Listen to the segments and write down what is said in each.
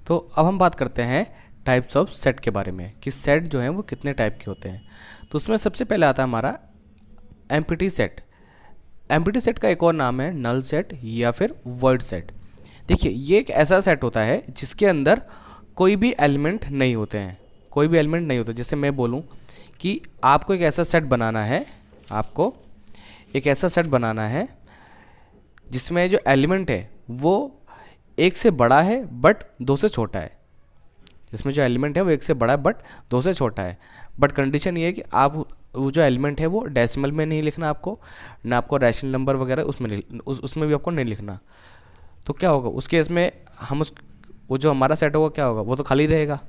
तो अब हम बात करते हैं टाइप्स ऑफ सेट के बारे में कि सेट जो है वो कितने टाइप के होते हैं। तो उसमें सबसे पहले आता है हमारा एम्प्टी सेट। एम्प्टी सेट का एक और नाम है नल सेट या फिर वर्ड सेट। देखिए, ये एक ऐसा सेट होता है जिसके अंदर कोई भी एलिमेंट नहीं होते हैं, कोई भी एलिमेंट नहीं होते। जैसे मैं बोलूँ कि आपको एक ऐसा सेट बनाना है, आपको एक ऐसा सेट बनाना है जिसमें जो एलिमेंट है वो एक से बड़ा है बट दो से छोटा है। जिसमें जो एलिमेंट है वो एक से बड़ा है बट दो से छोटा है। बट कंडीशन ये है कि आप वो जो एलिमेंट है वो डेसिमल में नहीं लिखना आपको, ना आपको रैशनल नंबर वगैरह उसमें भी आपको नहीं लिखना। तो क्या होगा उस केस में, हम उस वो जो हमारा सेट होगा क्या होगा, वो तो खाली रहेगा,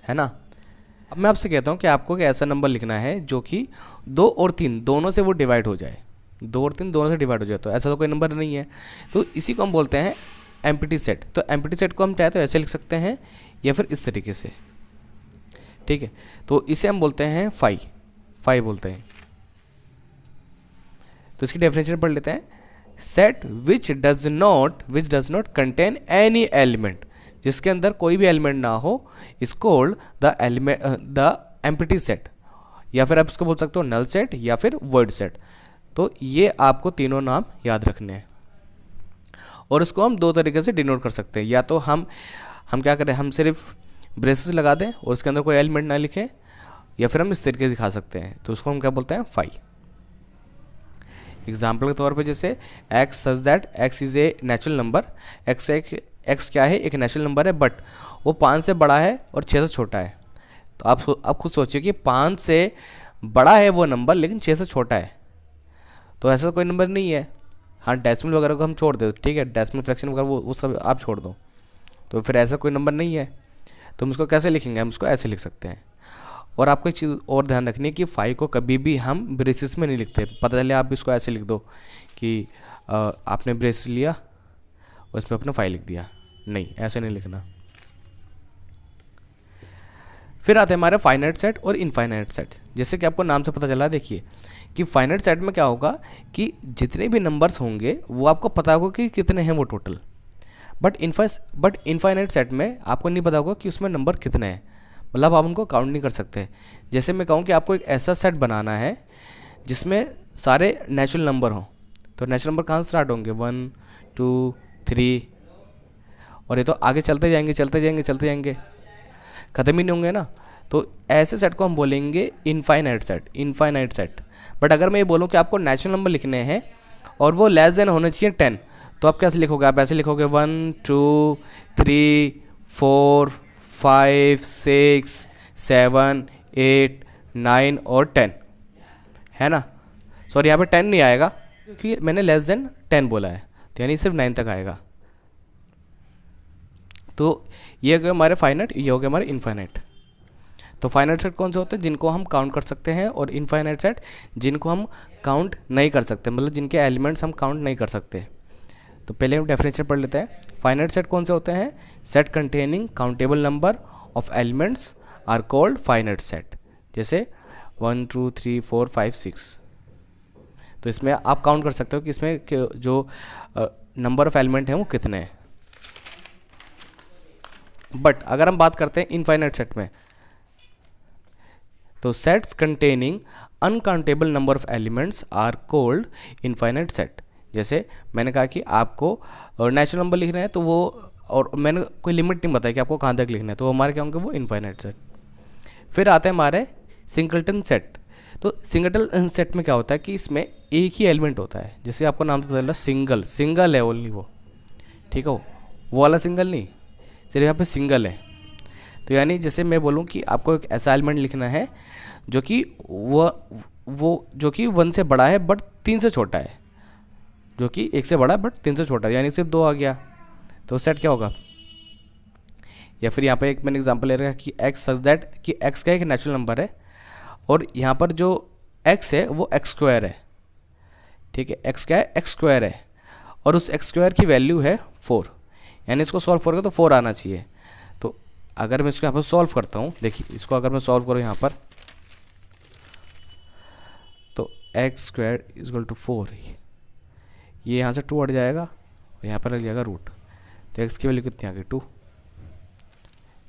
है ना। अब मैं आपसे कहता हूँ कि आपको एक ऐसा नंबर लिखना है जो कि 2 और 3 दोनों से वो डिवाइड हो जाए, 2 और 3 दोनों से डिवाइड हो जाए। तो ऐसा तो कोई नंबर नहीं है, तो इसी को हम बोलते हैं एम्प्टी सेट। तो एम्प्टी सेट को हम चाहे तो ऐसे लिख सकते हैं या फिर इस तरीके से, ठीक है। तो इसे हम बोलते हैं फाई बोलते हैं। तो इसकी डेफिनेशन पढ़ लेते हैं। Set which does not contain any element, जिसके अंदर कोई भी एलिमेंट ना हो, is called the empty set, या फिर आप इसको बोल सकते हो नल सेट या फिर वर्ड सेट। तो ये आपको तीनों नाम याद रखने हैं और इसको हम दो तरीके से डिनोट कर सकते हैं। या तो हम क्या करें, हम सिर्फ ब्रेसेस लगा दें और उसके अंदर कोई एलिमेंट ना लिखें, या फिर हम इस तरीके से दिखा सकते हैं। तो उसको हम क्या बोलते हैं, फाई। एग्जाम्पल के तौर पे जैसे x such that x is a natural number. x क्या है, एक नेचुरल नंबर है बट वो 5 से बड़ा है और 6 से छोटा है। तो आप खुद सोचिए कि 5 से बड़ा है वो नंबर लेकिन 6 से छोटा है, तो ऐसा कोई नंबर नहीं है। हाँ, डेसिमल वगैरह को हम छोड़ दो, ठीक है, डेसिमल फ्रैक्शन वगैरह वो सब आप छोड़ दो, तो फिर ऐसा कोई नंबर नहीं है। तो हम इसको कैसे लिखेंगे, हम इसको ऐसे लिख सकते हैं। और आपको एक चीज़ और ध्यान रखनी है कि फाई को कभी भी हम ब्रेसिस में नहीं लिखते। पता चले आप इसको ऐसे लिख दो कि आपने ब्रेसिस लिया और इसमें अपना फाई लिख दिया, नहीं, ऐसे नहीं लिखना। फिर आते हैं हमारे फाइनाइट सेट और इनफाइनाइट सेट। जैसे कि आपको नाम से पता चला, देखिए कि फाइनाइट सेट में क्या होगा कि जितने भी नंबर्स होंगे वो आपको पता होगा कि कितने हैं वो टोटल। बट इनफाइनाइट सेट में आपको नहीं पता होगा कि उसमें नंबर कितने हैं, मतलब आप उनको काउंट नहीं कर सकते। जैसे मैं कहूँ कि आपको एक ऐसा सेट बनाना है जिसमें सारे नेचुरल नंबर हों, तो नेचुरल नंबर कहाँ से स्टार्ट होंगे, 1 2 3, और ये तो आगे चलते जाएंगे, ख़त्म ही नहीं होंगे ना। तो ऐसे सेट को हम बोलेंगे इनफाइनाइट सेट। बट अगर मैं ये बोलूँ कि आपको नेचुरल नंबर लिखने हैं और वो लेस देन होने चाहिए 10, तो आप कैसे लिखोगे, आप ऐसे लिखोगे 1 2 3 4 5 6 7 8 9 और 10, है ना। सॉरी, यहाँ पे 10 नहीं आएगा क्योंकि मैंने लेस देन 10 बोला है, तो यानी सिर्फ 9 तक आएगा। तो ये हो गया हमारे फाइनाइट, ये हो गया हमारे इनफाइनाइट। तो फाइनाइट सेट कौन से होते हैं, जिनको हम काउंट कर सकते हैं, और इनफाइनाइट सेट जिनको हम काउंट नहीं कर सकते, मतलब जिनके एलिमेंट्स हम काउंट नहीं कर सकते। तो पहले हम डेफिनेशन पढ़ लेते हैं। फाइनाइट सेट कौन से होते हैं, set containing countable number of elements are called finite set. जैसे 1 2 3 4 5 6, तो इसमें आप काउंट कर सकते हो कि इसमें जो नंबर ऑफ एलिमेंट हैं वो कितने हैं। बट अगर हम बात करते हैं इनफाइनाइट सेट में, तो sets containing uncountable number of elements are called infinite set. जैसे मैंने कहा कि आपको नेचुरल नंबर लिखना है, तो वो, और मैंने कोई लिमिट नहीं बताया कि आपको कहाँ तक लिखना है, तो हमारे क्या होंगे, वो इनफाइनाइट सेट। फिर आते हैं हमारे सिंगलटन सेट। तो सिंगलटन सेट में क्या होता है कि इसमें एक ही एलिमेंट होता है। जैसे आपको नाम तो पता चला, सिंगल है ओनली वो, ठीक है, वो वाला सिंगल नहीं, सिर्फ यहाँ पे सिंगल है। तो यानी जैसे मैं बोलूँ कि आपको एक ऐसा एलिमेंट लिखना है जो कि वो जो कि 1 से बड़ा है बट 3 से छोटा है, जो कि 1 से बड़ा है बट 3 से छोटा है, यानी सिर्फ 2 आ गया, तो सेट क्या होगा। या फिर यहाँ पे एक मैंने एग्जांपल ले रखा कि x सच दैट कि x का एक नेचुरल नंबर है और यहाँ पर जो x है वो x स्क्वायर है, ठीक है, x क्या है, x स्क्वायर है, और उस x स्क्वायर की वैल्यू है 4, यानी इसको सॉल्व करोगे तो 4 आना चाहिए। तो अगर मैं इसको यहाँ पर सॉल्व करता हूँ, देखिए इसको अगर मैं सॉल्व करूँ यहाँ पर, तो x square is equal to 4, ये यहाँ से 2 हट जाएगा और यहाँ पर लग जाएगा रूट, तो x की वैल्यू कितनी आ गई, 2।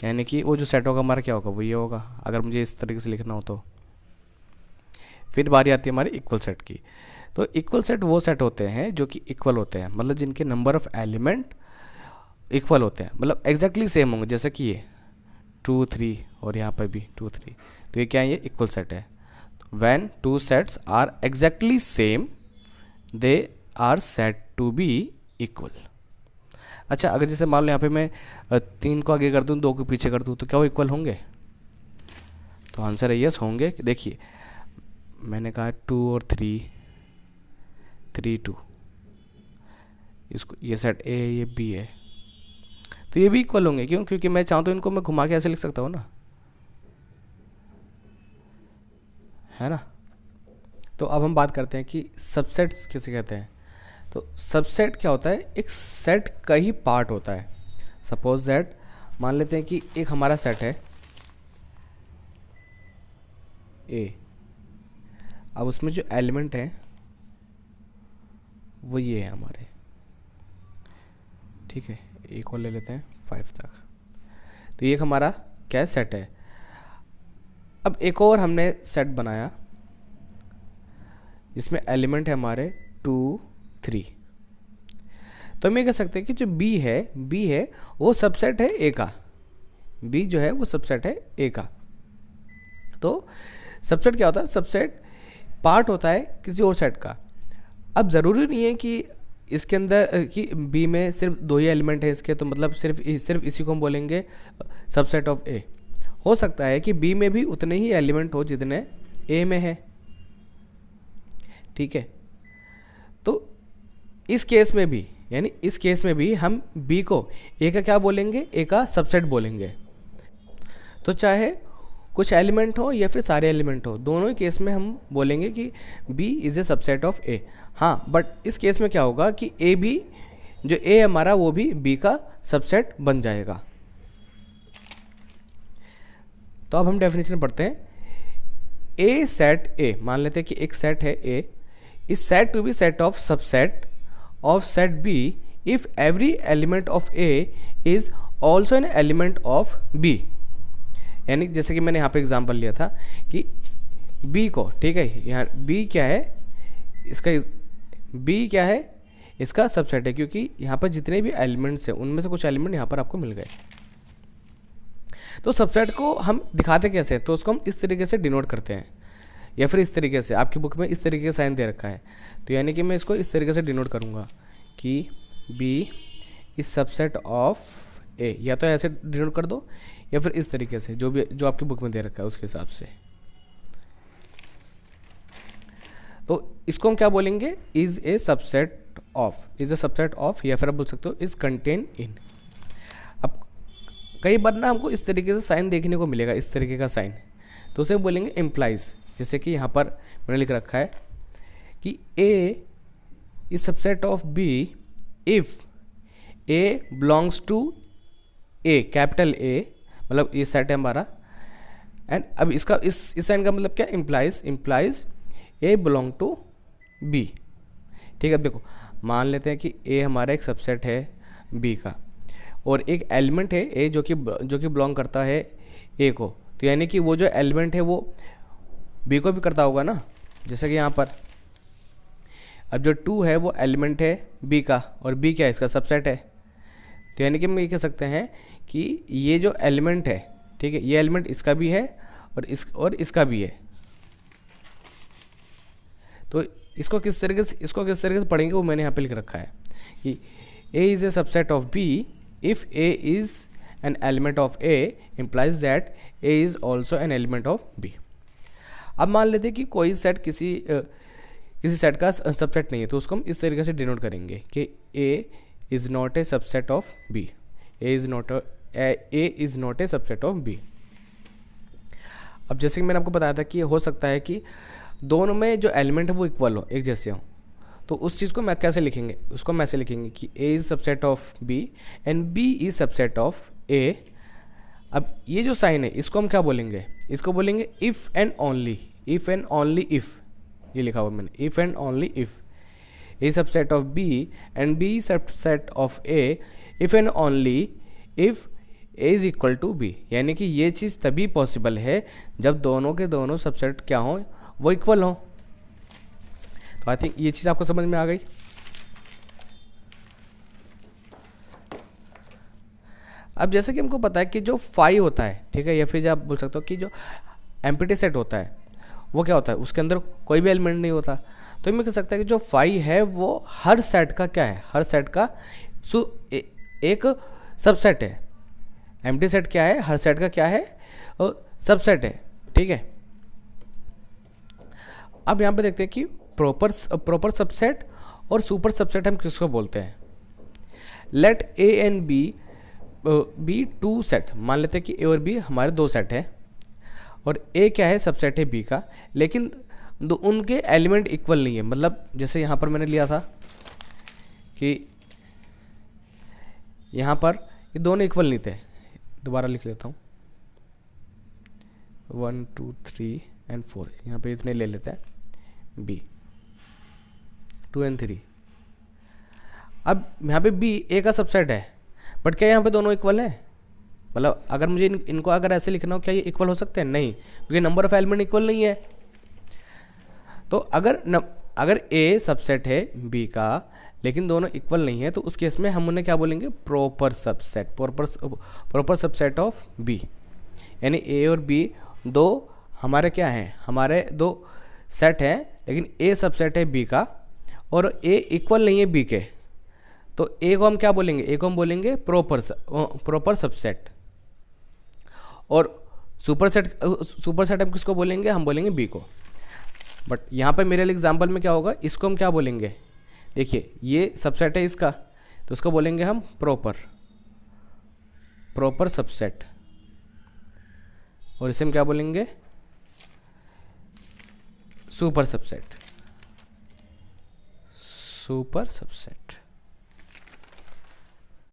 यानी कि वो जो सेट होगा हमारा क्या होगा, वो ये होगा, अगर मुझे इस तरीके से लिखना हो तो। फिर बारी आती है हमारी इक्वल सेट की। तो इक्वल सेट वो सेट होते हैं जो कि इक्वल होते हैं, मतलब जिनके नंबर ऑफ एलिमेंट इक्वल होते हैं, मतलब एग्जैक्टली सेम होंगे, जैसे कि ये 2 3 और यहाँ पर भी 2 3। तो ये क्या है, ये इक्वल सेट है। When two sets are exactly same they are set to be equal. अच्छा, अगर जैसे मान लो यहाँ पे मैं 3 को आगे कर दूँ, 2 को पीछे कर दूँ, तो क्या वो इक्वल होंगे? तो आंसर है यस, होंगे। देखिए मैंने कहा 2 और 3 3 2, इसको ये सेट ए ये बी है, तो ये भी इक्वल होंगे। क्यों? क्योंकि मैं चाहूँ तो इनको मैं घुमा के ऐसे लिख सकता हूँ ना, है ना। तो अब हम बात करते हैं कि सबसेट्स किसे कहते हैं। तो सबसेट क्या होता है, एक सेट का ही पार्ट होता है। सपोज दैट मान लेते हैं कि एक हमारा सेट है ए, अब उसमें जो एलिमेंट हैं वो ये है हमारे, ठीक है। एक और ले लेते हैं 5 तक। तो ये हमारा क्या सेट है। अब एक और हमने सेट बनाया जिसमें एलिमेंट है हमारे 2 3। तो हम ये कह सकते हैं कि जो बी है वो सबसेट है ए का। बी जो है वो सबसेट है ए का। तो सबसेट क्या होता है, सबसेट पार्ट होता है किसी और सेट का। अब ज़रूरी नहीं है कि इसके अंदर कि बी में सिर्फ 2 ही एलिमेंट है इसके, तो मतलब सिर्फ इसी को हम बोलेंगे सबसेट ऑफ ए। हो सकता है कि बी में भी उतने ही एलिमेंट हो जितने ए में है, ठीक है। तो इस केस में भी, यानी इस केस में भी हम बी को ए का क्या बोलेंगे, ए का सबसेट बोलेंगे। तो चाहे कुछ एलिमेंट हो या फिर सारे एलिमेंट हो, दोनों ही केस में हम बोलेंगे कि B is a subset of A. हाँ, बट इस केस में क्या होगा कि ए भी, जो ए हमारा वो भी बी का सबसेट बन जाएगा। तो अब हम डेफिनेशन पढ़ते हैं। ए सेट ए, मान लेते हैं कि एक सेट है A, is set to be set of subset of set B if every element of A is also an element of B. यानी जैसे कि मैंने यहाँ पे एग्जांपल लिया था कि बी को, ठीक है, यहाँ बी क्या है, इसका बी क्या है, इसका सबसेट है, क्योंकि यहाँ पर जितने भी एलिमेंट्स हैं उनमें से कुछ एलिमेंट यहाँ पर आपको मिल गए। तो सबसेट को हम दिखाते कैसे, तो उसको हम इस तरीके से डिनोट करते हैं, या फिर इस तरीके से, आपकी बुक में इस तरीके का साइन दे रखा है। तो यानी कि मैं इसको इस तरीके से डिनोट करूँगा कि बी इज सबसेट ऑफ ए, या तो ऐसे डिनोट कर दो या फिर इस तरीके से, जो आपकी बुक में दे रखा है उसके हिसाब से। तो इसको हम क्या बोलेंगे, is a subset of, is a subset of, या फिर आप बोल सकते हो इज कंटेन इन। अब कई बार ना हमको इस तरीके से साइन देखने को मिलेगा, इस तरीके का साइन, तो उसे बोलेंगे इम्प्लाइज। जैसे कि यहाँ पर मैंने लिख रखा है कि A is subset of B if A belongs to A, capital A, मतलब ये सेट है हमारा। एंड अब इसका इस साइन का मतलब क्या, implies a belong to b, ठीक है। अब देखो मान लेते हैं कि ए हमारा एक सबसेट है बी का, और एक एलिमेंट है ए जो कि बिलोंग करता है ए को। तो यानी कि वो जो एलिमेंट है वो बी को भी करता होगा ना, जैसे कि यहाँ पर अब जो 2 है वो एलिमेंट है बी का, और बी क्या है, इसका सबसेट है। तो यानी कि हम ये कह सकते हैं कि ये जो एलिमेंट है, ठीक है, ये एलिमेंट इसका भी है और इसका भी है। तो इसको किस तरीके से पढ़ेंगे वो मैंने यहाँ पे लिख रखा है कि ए is a subset of b if a is an element of a implies that a is also an element of b. अब मान लेते हैं कि कोई सेट किसी सेट का सबसेट नहीं है, तो उसको हम इस तरीके से डिनोट करेंगे कि ए is not a subset of b, a is not a subset of b. अब जैसे कि मैंने आपको बताया था कि हो सकता है कि दोनों में जो एलिमेंट है वो इक्वल हो, एक जैसे हो, तो उस चीज़ को मैं कैसे लिखेंगे, उसको हम ऐसे लिखेंगे कि ए is subset of B and B is subset of A. अब ये जो साइन है इसको हम क्या बोलेंगे, इसको बोलेंगे इफ़ एंड ओनली, इफ़, ये लिखा हुआ मैंने, if and only if a subset of B and b subset of a, if and only if a is equal to b, यानी कि ये चीज़ तभी पॉसिबल है जब दोनों के दोनों सबसेट क्या हो, वो इक्वल हो। तो आई थिंक ये चीज़ आपको समझ में आ गई। अब जैसे कि हमको पता है कि जो फाई होता है, ठीक है, या फिर आप बोल सकते हो कि जो एम्प्टी सेट होता है वो क्या होता है, उसके अंदर कोई भी एलिमेंट नहीं होता। तो मैं कह सकता है कि जो फाई है वो हर सेट का क्या है, हर सेट का एक सबसेट है। एम्प्टी सेट क्या है, हर सेट का क्या है, सबसेट है, ठीक है। अब यहाँ पे देखते हैं कि प्रॉपर सबसेट और सुपर सबसेट हम किसको बोलते हैं। Let a and b two set, मान लेते हैं कि ए और बी हमारे दो सेट हैं और ए क्या है, सबसेट है बी का, लेकिन उनके एलिमेंट इक्वल नहीं है। मतलब जैसे यहाँ पर मैंने लिया था कि यहाँ पर ये दोनों इक्वल नहीं थे, दोबारा लिख लेता हूँ, 1 2 3 एंड 4, यहाँ पे इतने ले लेते हैं बी 2 एंड 3। अब यहाँ पे बी ए का सबसेट है, बट क्या यहाँ पे दोनों इक्वल है? मतलब अगर मुझे इनको अगर ऐसे लिखना हो, क्या ये इक्वल हो सकते हैं? नहीं, क्योंकि नंबर ऑफ एलिमेंट इक्वल नहीं है। तो अगर ए सबसेट है बी का लेकिन दोनों इक्वल नहीं है, तो उस केस में हम उन्हें क्या बोलेंगे, proper subset, proper subset of B. यानी ए और बी दो हमारे क्या हैं, हमारे दो सेट हैं, लेकिन ए सबसेट है बी का और ए इक्वल नहीं है बी के, तो ए को हम क्या बोलेंगे, ए को हम बोलेंगे प्रॉपर सबसेट। और सुपर सेट हम किसको बोलेंगे, हम बोलेंगे बी को। बट यहाँ पे मेरे एग्जाम्पल में क्या होगा, इसको हम क्या बोलेंगे, देखिए ये सबसेट है इसका, तो उसको बोलेंगे हम प्रॉपर सबसेट, और इसे हम क्या बोलेंगे, सुपर सबसेट।